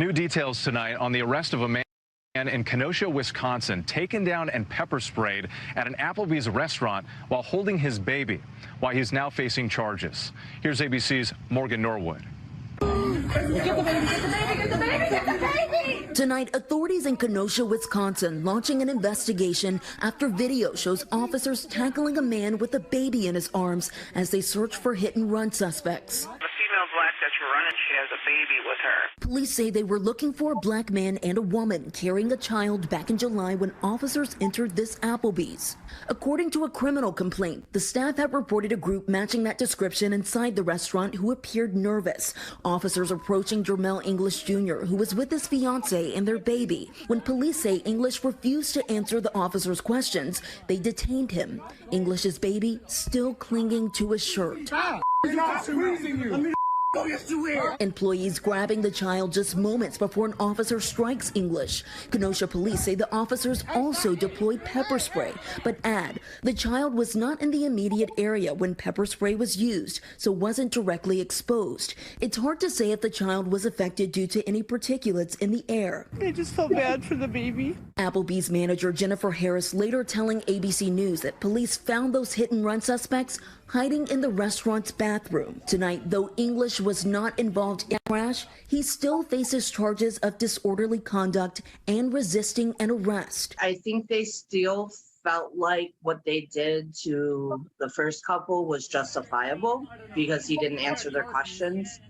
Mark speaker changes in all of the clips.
Speaker 1: New details tonight on the arrest of a man in Kenosha, Wisconsin, taken down and pepper sprayed at an Applebee's restaurant while holding his baby, why he's now facing charges. Here's ABC's Morgan Norwood.
Speaker 2: Get the baby, get the baby, get the baby, get the baby!
Speaker 3: Tonight, authorities in Kenosha, Wisconsin, launching an investigation after video shows officers tackling a man with a baby in his arms as they search for hit-and-run suspects.
Speaker 4: Black that's running, she has a baby with her.
Speaker 3: Police say they were looking for a black man and a woman carrying a child back in July when officers entered this Applebee's. According to a criminal complaint, the staff had reported a group matching that description inside the restaurant who appeared nervous. Officers approaching Jermelle English Jr., who was with his fiancée and their baby. When police say English refused to answer the officers' questions, they detained him. English's baby still clinging to his shirt.
Speaker 2: He's not squeezing you. Oh, yes, you will.
Speaker 3: Employees grabbing the child just moments before an officer strikes English. Kenosha police say the officers also deployed pepper spray, but add the child was not in the immediate area when pepper spray was used, so wasn't directly exposed. It's hard to say if the child was affected due to any particulates in the air.
Speaker 5: I just felt bad for the baby.
Speaker 3: Applebee's manager Jennifer Harris later telling ABC News that police found those hit-and-run suspects hiding in the restaurant's bathroom. Tonight, though English was not involved in the crash, he still faces charges of disorderly conduct and resisting an arrest.
Speaker 6: I think they still felt like what they did to the first couple was justifiable because he didn't answer their questions.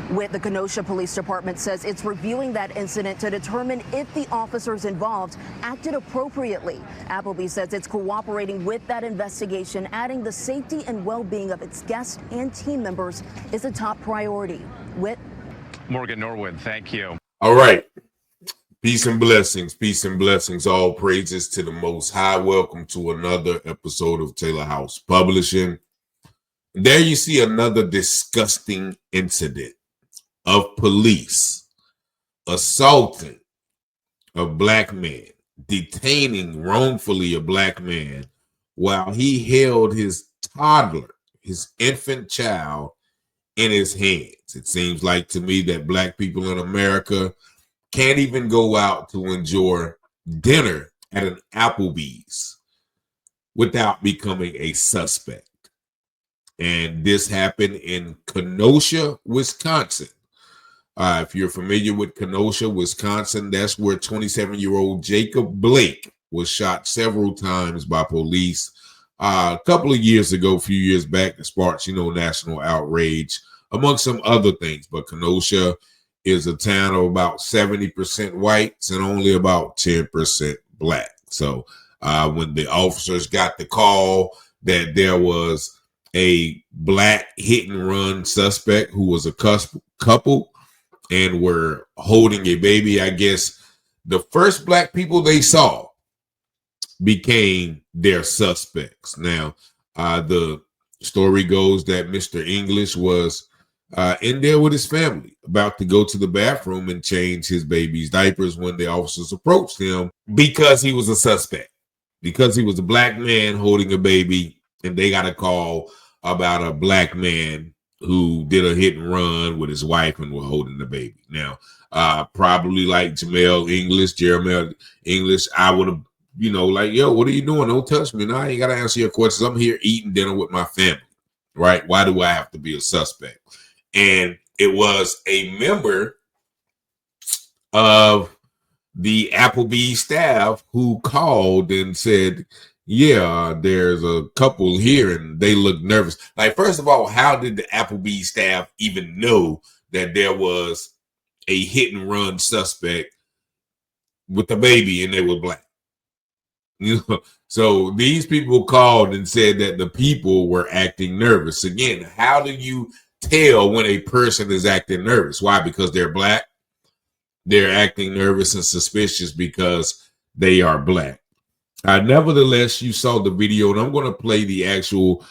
Speaker 3: The Kenosha Police Department says it's reviewing that incident to determine if the officers involved acted appropriately. Appleby says it's cooperating with that investigation, adding the safety and well-being of its guests and team members is a top priority.
Speaker 1: Morgan Norwood, thank you.
Speaker 7: All right. Peace and blessings. Peace and blessings. All praises to the Most High. Welcome to another episode of Taylor House Publishing. There you see another disgusting incident of police assaulting a black man, detaining wrongfully a black man while he held his toddler, his infant child, in his hands. It seems like to me that black people in America can't even go out to enjoy dinner at an Applebee's without becoming a suspect. And this happened in Kenosha, Wisconsin. If you're familiar with Kenosha, Wisconsin, that's where 27-year-old Jacob Blake was shot several times by police a couple of years ago, a few years back. That sparked, national outrage, among some other things. But Kenosha is a town of about 70% whites and only about 10% black. So when the officers got the call that there was a black hit-and-run suspect who was a couple and were holding a baby, I guess the first black people they saw became their suspects. Now, the story goes that Mr. English was in there with his family, about to go to the bathroom and change his baby's diapers when the officers approached him because he was a suspect, because he was a black man holding a baby, and they got a call about a black man who did a hit and run with his wife and were holding the baby. Now, probably like Jermelle English, I would have, like, yo, what are you doing? Don't touch me. No, I ain't got to answer your questions. I'm here eating dinner with my family, right? Why do I have to be a suspect? And it was a member of the Applebee's staff who called and said, yeah, there's a couple here and they look nervous. Like, first of all, how did the Applebee's staff even know that there was a hit and run suspect with a baby and they were black? So these people called and said that the people were acting nervous. Again, how do you tell when a person is acting nervous? Why? Because they're black. They're acting nervous and suspicious because they are black. Nevertheless, you saw the video, and I'm going to play the actual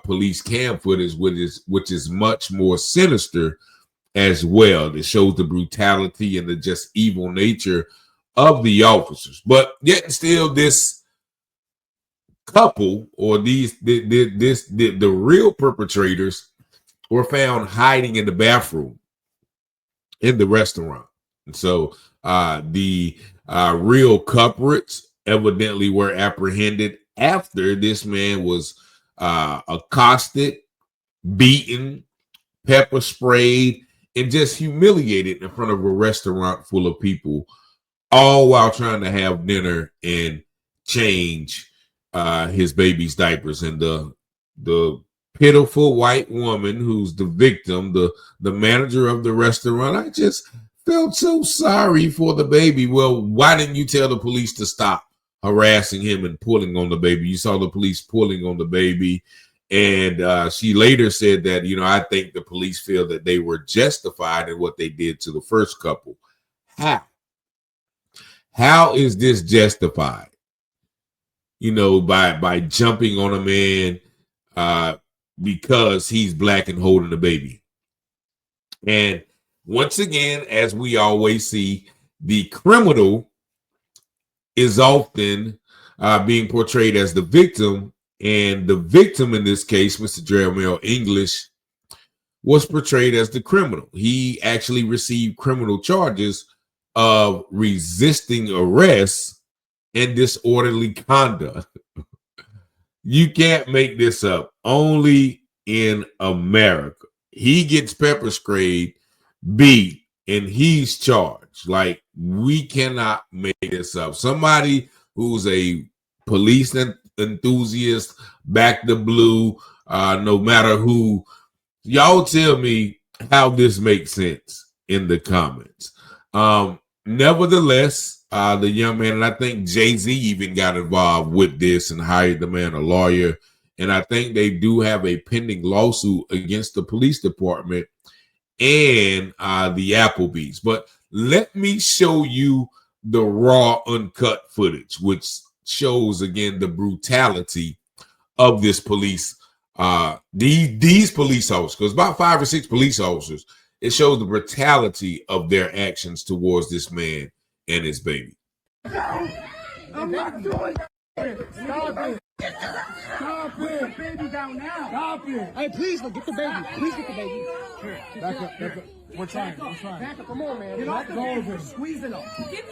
Speaker 7: police cam footage, which is much more sinister as well. It shows the brutality and the just evil nature of the officers. But yet still, this couple or the real perpetrators were found hiding in the bathroom in the restaurant. So the real culprits evidently were apprehended after this man was accosted, beaten, pepper sprayed, and just humiliated in front of a restaurant full of people, all while trying to have dinner and change his baby's diapers. And the pitiful white woman who's the victim, the manager of the restaurant, I just felt so sorry for the baby. Well, why didn't you tell the police to stop harassing him and pulling on the baby? You saw the police pulling on the baby. And she later said that, I think the police feel that they were justified in what they did to the first couple. How is this justified? By jumping on a man because he's black and holding the baby. And once again, as we always see, the criminal is often being portrayed as the victim. And the victim in this case, Mr. Jermelle English, was portrayed as the criminal. He actually received criminal charges of resisting arrest and disorderly conduct. You can't make this up. Only in America. He gets pepper sprayed, beat, and he's charged. Like, we cannot make this up. Somebody who's a police enthusiast, back the blue, no matter who, y'all tell me how this makes sense in the comments. Nevertheless, the young man, and I think Jay-Z even got involved with this and hired the man a lawyer. And I think they do have a pending lawsuit against the police department and the Applebee's. But let me show you the raw, uncut footage, which shows, again, the brutality of this police, these police officers, because about 5 or 6 police officers. It shows the brutality of their actions towards this man and his baby.
Speaker 2: I'm not doing it. Stop it. Stop it. Baby down now. Stop it. Hey, please get the baby. Please get the baby. Here, back up. We're trying. Back up. Come on, man. Get off the baby. Squeezing him.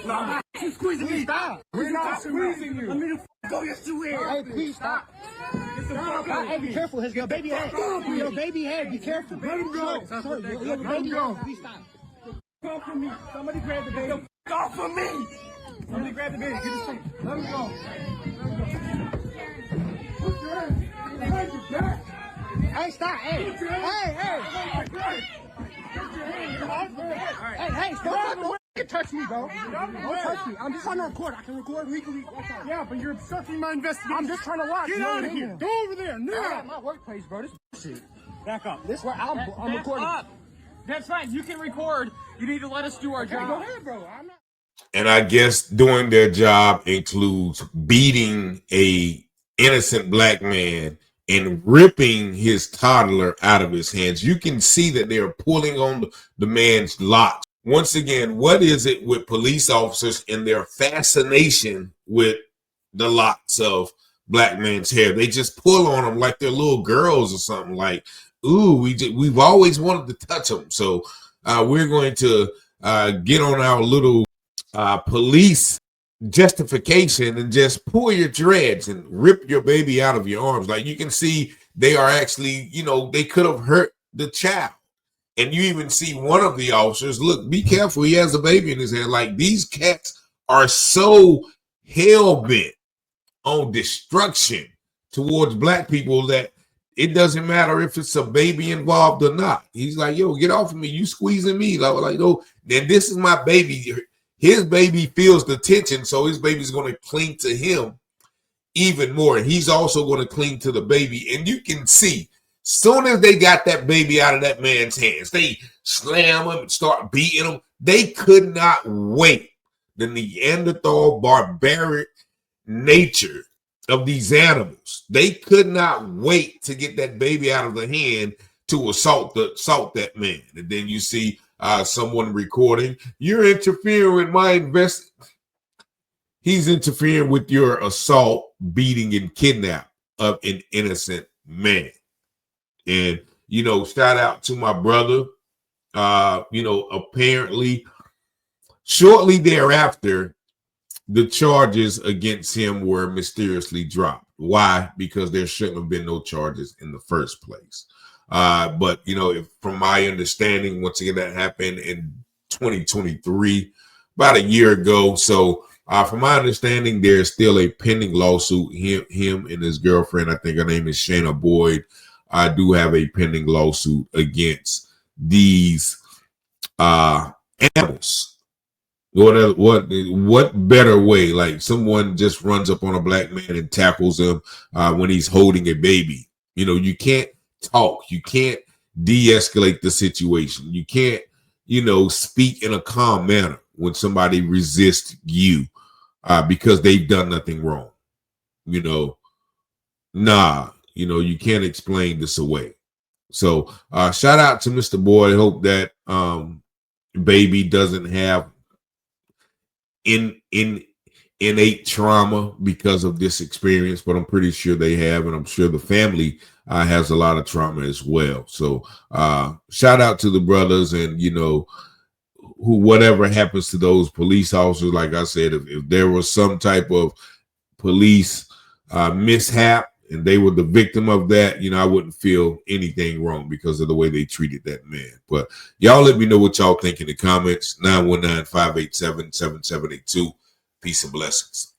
Speaker 2: No, she's squeezing me. Stop. We're not squeezing you. Let me go. Yes, you will. Hey, please stop. Hey, be careful. Your baby head. Your baby head. Be careful. Let him go. Your baby head. Please stop. Go for me. Somebody grab the baby. Go for me. Somebody grab the baby. Get his feet. Let him go. Put your hands behind your back. Hey, stop. Hey. Hey, stop. You can touch me, bro. Don't touch me. I'm just trying to record. I can record legally. Yeah, but you're obstructing my investigation. I'm just trying to watch. Get out of here. Go over there. Now. My workplace, bro. This shit. Back up. This way. I'm recording. Up. That's fine. You can record. You need to let us do our job. Go ahead, bro. I'm not.
Speaker 7: And I guess doing their job includes beating a innocent black man and ripping his toddler out of his hands. You can see that they're pulling on the man's locks. Once again, what is it with police officers and their fascination with the locks of black men's hair? They just pull on them like they're little girls or something. Like, ooh, we've always wanted to touch them. So we're going to get on our little police justification and just pull your dreads and rip your baby out of your arms. Like, you can see they are actually, they could have hurt the child. And you even see one of the officers, look, be careful, he has a baby in his hand. Like, these cats are so hell-bent on destruction towards black people that it doesn't matter if it's a baby involved or not. He's like, yo, get off of me. You squeezing me. Like, oh, then this is my baby. His baby feels the tension, so his baby's going to cling to him even more. And he's also going to cling to the baby. And you can see, soon as they got that baby out of that man's hands, they slam him and start beating him. They could not wait. The Neanderthal barbaric nature of these animals, they could not wait to get that baby out of the hand to assault that man. And then you see someone recording, you're interfering with my he's interfering with your assault, beating, and kidnap of an innocent man. And shout out to my brother. Apparently Shortly thereafter, the charges against him were mysteriously dropped. Why? Because there shouldn't have been no charges in the first place. But, you know, from my understanding, once again, that happened in 2023, about a year ago. So from my understanding, there's still a pending lawsuit. Him and his girlfriend, I think her name is Shayna Boyd, do have a pending lawsuit against these animals. What better way? Like someone just runs up on a black man and tackles him when he's holding a baby. You know, you can't talk. You can't de-escalate the situation. You can't, you know, speak in a calm manner when somebody resists you because they've done nothing wrong. You know, you know, you can't explain this away. So shout out to Mr. Boyd. I hope that baby doesn't have innate trauma because of this experience, but I'm pretty sure they have, and I'm sure the family has a lot of trauma as well. So shout out to the brothers, and you know, whatever happens to those police officers, like I said, if there was some type of police mishap and they were the victim of that, you know, I wouldn't feel anything wrong because of the way they treated that man. But y'all let me know what y'all think in the comments. 919-587-7782. Peace and blessings.